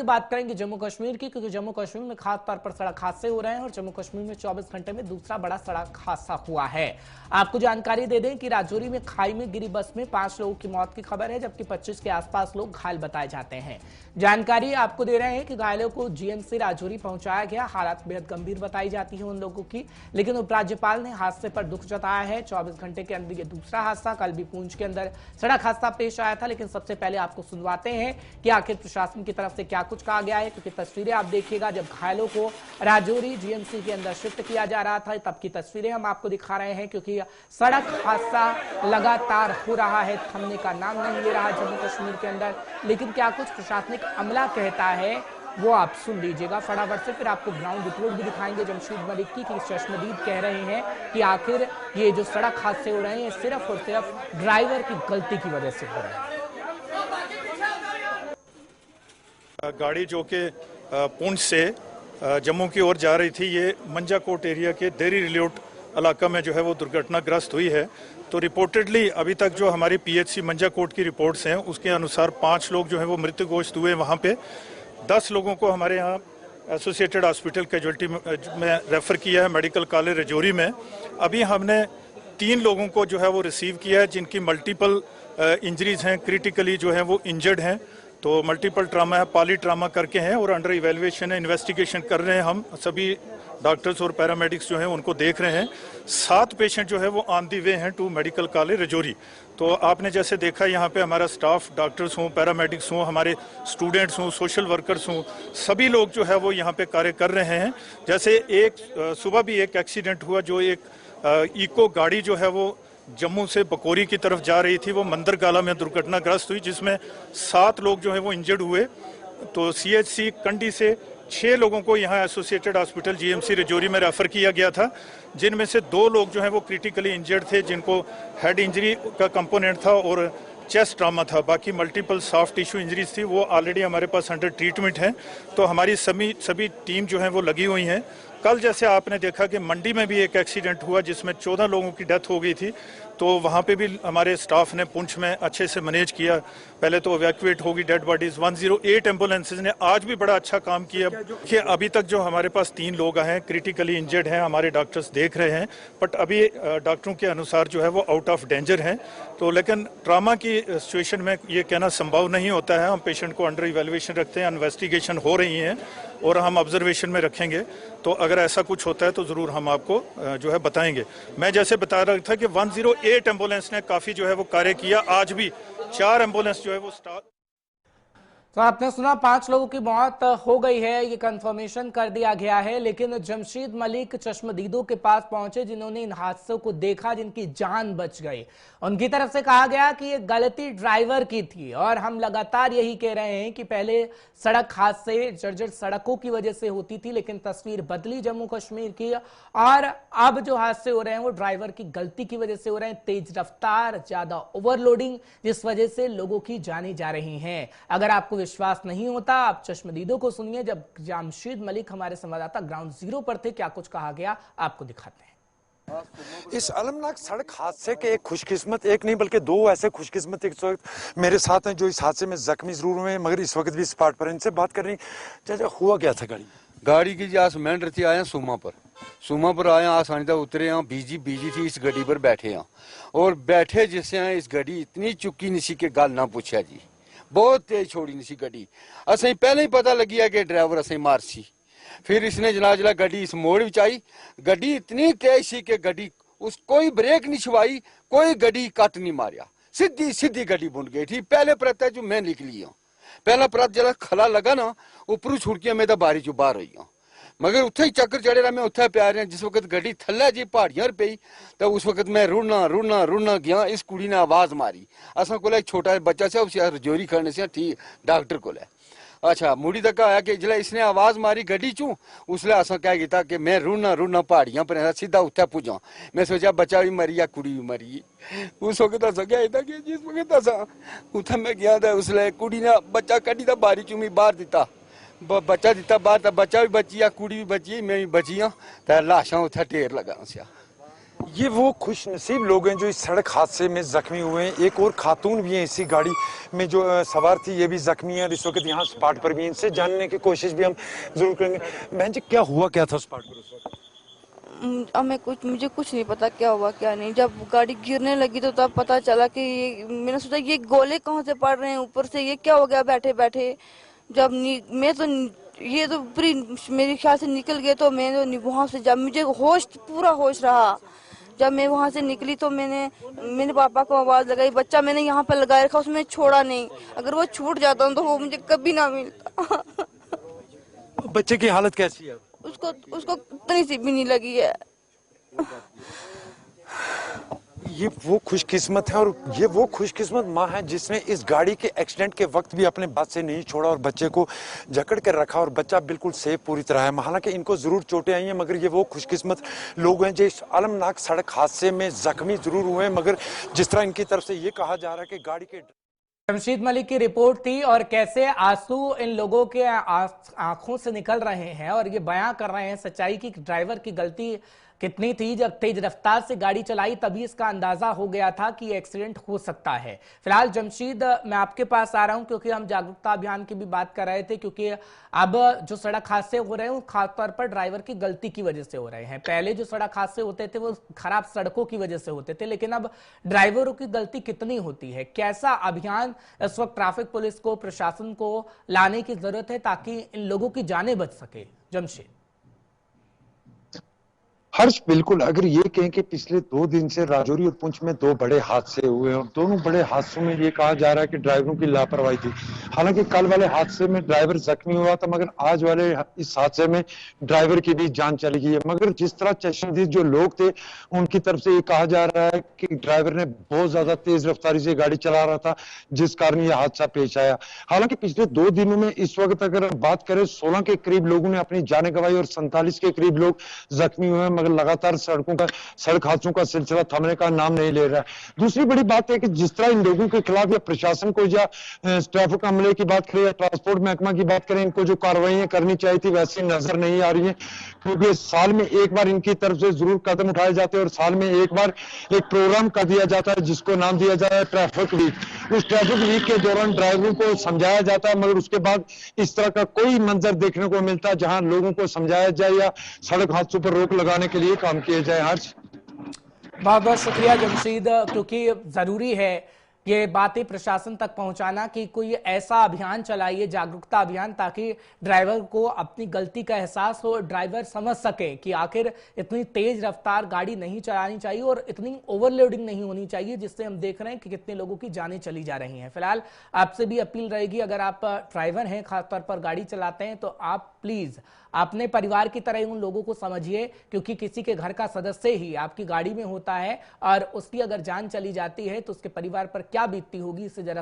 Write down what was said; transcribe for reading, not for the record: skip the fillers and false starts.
बात करेंगे जम्मू कश्मीर की, क्योंकि जम्मू कश्मीर में खास तौर पर सड़क हादसे हो रहे हैं और जम्मू कश्मीर में 24 घंटे में दूसरा बड़ा सड़क हादसा हुआ है। आपको जानकारी दे दें कि राजौरी में खाई में गिरी बस में 5 लोगों की मौत की खबर है, जबकि 25 के आसपास लोग घायल बताए जाते हैं। जानकारी आपको दे रहे हैं कि घायलों को जीएमसी राजौरी पहुंचाया गया। हालात बेहद गंभीर बताई जाती है उन लोगों की, लेकिन उपराज्यपाल ने हादसे पर दुख जताया है। 24 घंटे के अंदर ये दूसरा हादसा, कल भी पूंछ के अंदर सड़क हादसा पेश आया था। लेकिन सबसे पहले आपको सुनवाते हैं कि आखिर प्रशासन की तरफ से क्या कुछ कहा गया है, क्योंकि तस्वीरें आप देखिएगा जब घायलों को राजौरी जीएमसी के अंदर शिफ्ट किया जा रहा था तब की तस्वीरें हम आपको दिखा रहे हैं, क्योंकि सड़क हादसा लगातार हो रहा है, थमने का नाम नहीं ले रहा जम्मू कश्मीर के अंदर। लेकिन क्या कुछ प्रशासनिक अमला कहता है वो आप सुन लीजिएगा फटाफट से, फिर आपको ग्राउंड रिपोर्ट भी दिखाएंगे जमशेद मलिक की, कि चश्मदीद कह रहे हैं कि आखिर ये जो सड़क हादसे हो रहे हैं सिर्फ और सिर्फ ड्राइवर की गलती की वजह से हो रहे हैं। गाड़ी जो कि पुंछ से जम्मू की ओर जा रही थी, ये मंजाकोट एरिया के देरी रिलोट इलाका में जो है वो दुर्घटनाग्रस्त हुई है। तो रिपोर्टेडली अभी तक जो हमारी पीएचसी मंजाकोट की रिपोर्ट्स हैं उसके अनुसार 5 लोग जो है वो मृत घोषित हुए वहाँ पे। 10 लोगों को हमारे यहाँ एसोसिएटेड हॉस्पिटल कैजुअल्टी में रेफर किया है, मेडिकल कॉलेज राजौरी में। अभी हमने 3 लोगों को जो है वो रिसीव किया है जिनकी मल्टीपल इंजरीज हैं, क्रिटिकली जो है वो इंजर्ड हैं। तो मल्टीपल ट्रामा है, पॉली ट्रामा करके हैं और अंडर इवेल्युएशन है, इन्वेस्टिगेशन कर रहे हैं। हम सभी डॉक्टर्स और पैरामेडिक्स जो हैं उनको देख रहे हैं। 7 पेशेंट जो है वो ऑन दी वे हैं टू मेडिकल कॉलेज राजौरी। तो आपने जैसे देखा यहाँ पे हमारा स्टाफ, डॉक्टर्स हों, पैरामेडिक्स हों, हमारे स्टूडेंट्स हों, सोशल वर्कर्स हों, सभी लोग जो है वो यहाँ पे कार्य कर रहे हैं। जैसे एक सुबह भी एक एक्सीडेंट हुआ, जो एक इको गाड़ी जो है वो जम्मू से बकोरी की तरफ जा रही थी, वो मंदरगाला में दुर्घटनाग्रस्त हुई, जिसमें 7 लोग जो है वो इंजर्ड हुए। तो सीएचसी कंडी से 6 लोगों को यहाँ एसोसिएटेड हॉस्पिटल जीएमसी राजौरी में रेफर किया गया था, जिनमें से 2 लोग जो हैं वो क्रिटिकली इंजर्ड थे, जिनको हेड इंजरी का कंपोनेंट था और चेस्ट ट्रामा था। बाकी मल्टीपल सॉफ्ट टिश्यू इंजरीज थी, वो ऑलरेडी हमारे पास अंडर ट्रीटमेंट है। तो हमारी सभी टीम जो है वो लगी हुई हैं। कल जैसे आपने देखा कि मंडी में भी एक एक्सीडेंट हुआ जिसमें 14 लोगों की डेथ हो गई थी, तो वहाँ पे भी हमारे स्टाफ ने पुंछ में अच्छे से मैनेज किया। पहले तो इवैक्यूएट होगी डेड बॉडीज। 108 एम्बुलेंसेज ने आज भी बड़ा अच्छा काम किया कि अभी तक जो हमारे पास 3 लोग हैं क्रिटिकली इंजर्ड हैं, हमारे डॉक्टर्स देख रहे हैं, बट अभी डॉक्टरों के अनुसार जो है वो आउट ऑफ डेंजर हैं। तो लेकिन ट्रामा की सिचुएशन में ये कहना संभव नहीं होता है। हम पेशेंट को अंडर इवेल्युएशन रखते हैं, इन्वेस्टिगेशन हो रही है और हम ऑब्जर्वेशन में रखेंगे। तो अगर ऐसा कुछ होता है तो जरूर हम आपको जो है बताएंगे। मैं जैसे बता रहा था कि 108 एम्बुलेंस ने काफी जो है वो कार्य किया। आज भी 4 एम्बुलेंस जो है वो स्टार्ट। तो आपने सुना 5 लोगों की मौत हो गई है, ये कंफर्मेशन कर दिया गया है। लेकिन जमशेद मलिक चश्मदीदों के पास पहुंचे जिन्होंने इन हादसों को देखा, जिनकी जान बच गई। उनकी तरफ से कहा गया कि ये गलती ड्राइवर की थी और हम लगातार यही कह रहे हैं कि पहले सड़क हादसे जर्जर सड़कों की वजह से होती थी, लेकिन तस्वीर बदली जम्मू कश्मीर की और अब जो हादसे हो रहे हैं वो ड्राइवर की गलती की वजह से हो रहे हैं। तेज रफ्तार, ज्यादा ओवरलोडिंग, जिस वजह से लोगों की जानें जा रही हैं। अगर आपको विश्वास नहीं होता, आप चश्मदीदों को सुनिए। जब जमशेद मलिक हमारे संवाददाता ग्राउंड जीरो पर थे, क्या कुछ कहा गया आपको दिखाते हैं। इस अलमनाक सड़क हादसे के एक खुशकिस्मत, एक नहीं बल्कि 2 ऐसे खुशकिस्मत इस वक्त मेरे साथ हैं जो इस हादसे में जख्मी जरूर हुए, मगर इस वक्त भी स्पॉट पर। इनसे बात कर रही। चाचा, हुआ क्या था? गाड़ी की आज मेंढर थी, आया सुमा पर आया, आसानी तक उतरे यहाँ, बीजी थी, इस गाड़ी पर बैठे यहाँ और बैठे जिससे हैं इस गाड़ी इतनी चुकी निसी के गल ना पूछा जी, बहुत तेज छोड़ी निसी गड्डी। असें पहले ही पता लगी है कि ड्राइवर असें मारसी। फिर इसने जला गड्डी इस मोड़ विच आई, गड्डी इतनी तेज सी कि गड्डी उस कोई ब्रेक नहीं छुआई, कोई गड्डी कट नहीं मारिया, सीधी गड्डी बुन गई थी। पहले परत जो मैं निकली हूँ, पहला परत जरा खला लगा ना ऊपर छुड़किया मैं तो बारी चो बाहर रही हूँ, मगर उत्थे ही चक्कर चढ़े रहा, मैं उत्थे प्यार रहा। जिस वक्त गड्डी थल्ले जी पहाड़ियां पई तो उस वक्त मैं रुड़ना गया। इस कुड़ी ने आवाज मारी, असा को एक छोटा बच्चा से उसे रजौरी खड़ने से ठीक डॉक्टर को अच्छा मुड़ी तक आया कि जिला इसने आवाज मारी गड्डी चू, उसले असा क्या किया कि मैं रुड़ना पहाड़ियां पर सीधा उत्थे पुजा। मैं सोचा बच्चा भी मरी या कुड़ी भी मरी। उस वक्त असा क्या था कि जिस वक्त असा उत्थे मैं गया था, उसले कुड़ी ने बच्चा कड्डी था बारी चू मैं बाहर दिता, बच्चा दिता बाहर, तो बच्चा भी बची, कुड़ी भी बची, मैं भी बची हाँ, तो लाशा उत्थे ढेर लगा सिया। ये वो खुश नसीब लोग हैं जो इस सड़क हादसे में जख्मी हुए हैं। एक और खातून भी है इसी गाड़ी में जो सवार थी, ये भी जख्मी है और इस वक्त यहाँ स्पॉट पर भी है। इनसे जानने की कोशिश भी हम जरूर करेंगे। बहन जी, क्या हुआ क्या था स्पॉट पर उस वक्त? मुझे कुछ नहीं पता क्या हुआ क्या नहीं। जब गाड़ी गिरने लगी तो तब पता चला कि मैंने सोचा ये गोले कहाँ से पड़ रहे हैं ऊपर से, ये क्या हो गया बैठे बैठे। जब मैं तो ये तो पूरी मेरे ख्याल से निकल गए, तो मैं तो वहां से जब मुझे पूरा होश रहा, जब मैं वहां से निकली तो मैंने पापा को आवाज लगाई। बच्चा मैंने यहाँ पर लगाए रखा, उसमें छोड़ा नहीं। अगर वो छूट जाता तो वो मुझे कभी ना मिलता। बच्चे की हालत कैसी है? उसको इतनी सी भी नहीं लगी है। ये वो खुशकिस्मत है और ये वो खुशकिस्मत माँ है जिसने इस गाड़ी के एक्सीडेंट के वक्त भी अपने बात से नहीं छोड़ा और बच्चे को जकड़ कर रखा और बच्चा बिल्कुल सेफ पूरी तरह है। हालांकि इनको जरूर चोटें आई हैं, मगर ये वो खुशकिस्मत लोग हैं जो इस अलमनाक सड़क हादसे में जख्मी जरूर हुए हैं। मगर जिस तरह इनकी तरफ से ये कहा जा रहा है कि गाड़ी के जमशीद मलिक की रिपोर्ट थी और कैसे आंसू इन लोगों के आंखों से निकल रहे हैं और ये बयां कर रहे हैं सच्चाई की ड्राइवर की गलती कितनी थी। जब तेज रफ्तार से गाड़ी चलाई तभी इसका अंदाजा हो गया था कि एक्सीडेंट हो सकता है। फिलहाल जमशीद, मैं आपके पास आ रहा हूं क्योंकि हम जागरूकता अभियान की भी बात कर रहे थे, क्योंकि अब जो सड़क हादसे हो रहे हैं वो खासतौर पर ड्राइवर की गलती की वजह से हो रहे हैं। पहले जो सड़क हादसे होते थे वो खराब सड़कों की वजह से होते थे, लेकिन अब ड्राइवरों की गलती कितनी होती है? कैसा अभियान इस वक्त ट्रैफिक पुलिस को, प्रशासन को लाने की जरूरत है ताकि इन लोगों की जानें बच सके? जमशेद। हर्ष, बिल्कुल, अगर ये कहें कि पिछले 2 दिन से राजौरी और पुंछ में 2 बड़े हादसे हुए और दोनों बड़े हादसों में ये कहा जा रहा है कि ड्राइवरों की लापरवाही थी। हालांकि कल वाले हादसे में ड्राइवर जख्मी हुआ था, मगर आज वाले इस हादसे में ड्राइवर की भी जान चली गई है। मगर जिस तरह चश्मदीद जो लोग थे उनकी तरफ से ये कहा जा रहा है कि ड्राइवर ने बहुत ज्यादा तेज रफ्तारी से गाड़ी चला रहा था, जिस कारण यह हादसा पेश आया। हालांकि पिछले 2 दिनों में इस वक्त अगर बात करें 16 के करीब लोगों ने अपनी जानें गंवाई और 47 के करीब लोग जख्मी हुए, मगर लगातार सड़क हादसों का सिलसिला थमने का नाम नहीं ले रहा है। दूसरी बड़ी बात है कि जिस तरह इन लोगों के खिलाफ या प्रशासन को या ट्रैफिक अमले की बात करें या ट्रांसपोर्ट महकमा की बात करें, इनको जो कार्रवाई करनी चाहिए थी वैसी नजर नहीं आ रही है। क्योंकि साल में एक बार इनकी तरफ से जरूर कदम उठाए जाते हैं और साल में एक बार एक प्रोग्राम कर दिया जाता है जिसको नाम दिया जाता है ट्रैफिक वीक। उस ट्रैफिक वीक के दौरान ड्राइवरों को समझाया जाता है, मगर उसके बाद इस तरह का कोई मंजर देखने को मिलता है जहां लोगों को समझाया जाए या सड़क हादसों पर रोक लगाने के लिए काम किए जाए। हर्ष, बहुत बहुत शुक्रिया जमशीद, क्योंकि जरूरी है ये बातें प्रशासन तक पहुंचाना कि कोई ऐसा अभियान चलाइए, जागरूकता अभियान, ताकि ड्राइवर को अपनी गलती का एहसास हो, ड्राइवर समझ सके कि आखिर इतनी तेज रफ्तार गाड़ी नहीं चलानी चाहिए और इतनी ओवरलोडिंग नहीं होनी चाहिए, जिससे हम देख रहे हैं कि कितने लोगों की जानें चली जा रही हैं। फिलहाल आपसे भी अपील रहेगी, अगर आप ड्राइवर हैं, खासतौर पर गाड़ी चलाते हैं, तो आप प्लीज अपने परिवार की तरह उन लोगों को समझिए, क्योंकि किसी के घर का सदस्य ही आपकी गाड़ी में होता है और उसकी अगर जान चली जाती है तो उसके परिवार पर क्या बीतती होगी, इसे जरा